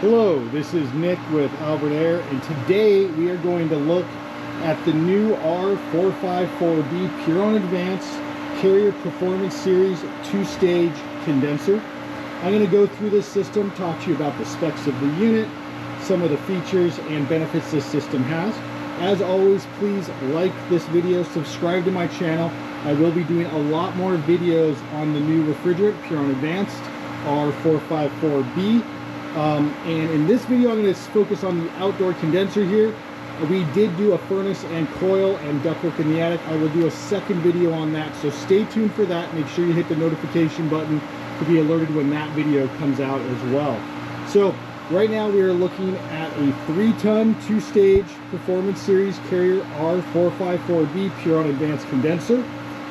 Hello, this is Nick with Albert Air, and today we are going to look at the new R-454B Puron Advanced Carrier Performance Series 2-stage condenser. I'm going to go through this system, talk to you about the specs of the unit, some of the features and benefits this system has. As always, please like this video, subscribe to my channel. I will be doing a lot more videos on the new refrigerant, Puron Advanced R-454B. And in this video, I'm going to focus on the outdoor condenser here. We did do a furnace and coil and ductwork in the attic. I will do a second video on that, so stay tuned for that. Make sure you hit the notification button to be alerted when that video comes out as well. So right now we are looking at a 3-ton 2-stage Performance Series Carrier R-454B Puron Advanced Condenser.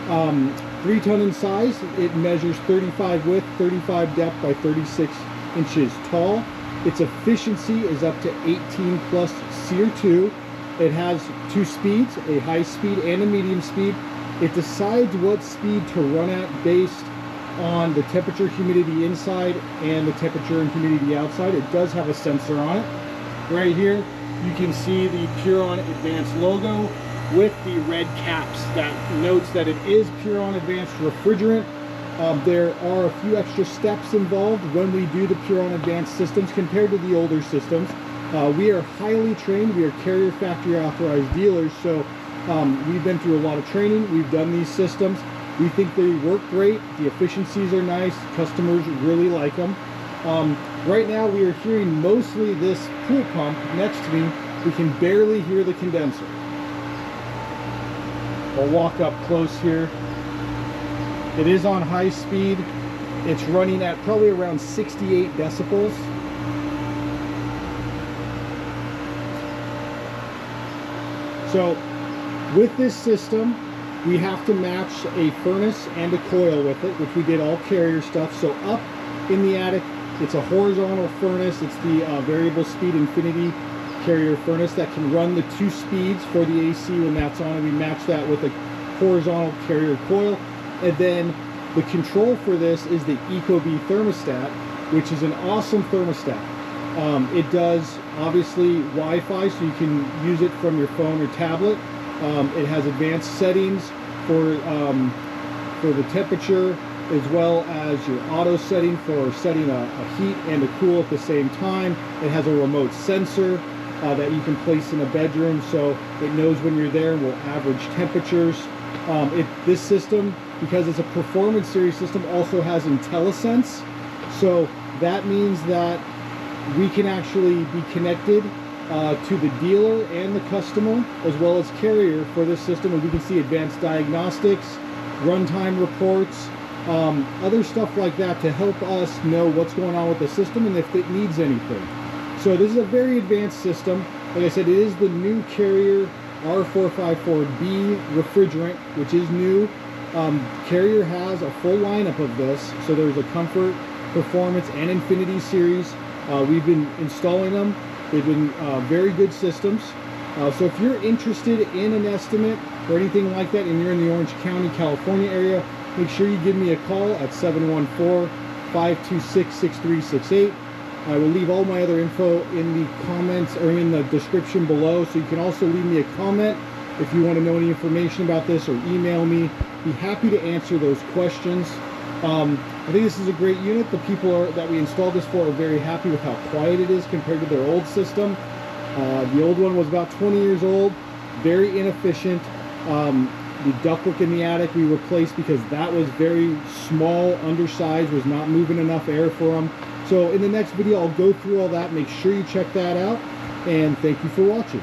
3-ton in size. It measures 35 width, 35 depth by 36 inches tall. Its efficiency is up to 18 plus SEER2. It has 2 speeds, a high speed and a medium speed. It decides what speed to run at based on the temperature, humidity inside and the temperature and humidity outside. It does have a sensor on it. Right here you can see the Puron Advanced logo with the red caps that notes that it is Puron Advanced refrigerant. There are a few extra steps involved when we do the Puron Advanced systems compared to the older systems. We are highly trained. We are Carrier Factory Authorized Dealers, so we've been through a lot of training. We've done these systems. We think they work great. The efficiencies are nice. Customers really like them. Right now we are hearing mostly this pool pump next to me. We can barely hear the condenser. I'll walk up close here. It is on high speed. It's running at probably around 68 decibels. So with this system, we have to match a furnace and a coil with it, which we did all Carrier stuff. So up in the attic, it's a horizontal furnace. It's the variable speed infinity Carrier furnace that can run the 2 speeds for the AC when that's on, and we match that with a horizontal Carrier coil. And then the control for this is the ecobee thermostat, which is an awesome thermostat. It does obviously Wi-Fi, so you can use it from your phone or tablet. It has advanced settings for the temperature, as well as your auto setting for setting a heat and a cool at the same time. It has a remote sensor that you can place in a bedroom, so it knows when you're there and will average temperatures. This system, because it's a Performance Series system, also has IntelliSense, so that means that we can actually be connected to the dealer and the customer as well as Carrier for this system, and we can see advanced diagnostics, runtime reports, other stuff like that to help us know what's going on with the system and if it needs anything. So this is a very advanced system. Like I said, it is the new Carrier R-454B refrigerant, which is new. Carrier has a full lineup of this, so there's a Comfort, Performance, and Infinity series. We've been installing them. They've been very good systems. So if you're interested in an estimate or anything like that and you're in the Orange County, California area, make sure you give me a call at 714-526-6368. I will leave all my other info in the comments or in the description below, so you can also leave me a comment if you want to know any information about this, or email me. Be happy to answer those questions. I think this is a great unit. The people that we installed this for are very happy with how quiet it is compared to their old system. The old one was about 20 years old, very inefficient. The ductwork in the attic we replaced because that was very small, undersized, was not moving enough air for them. So in the next video, I'll go through all that. Make sure you check that out, and thank you for watching.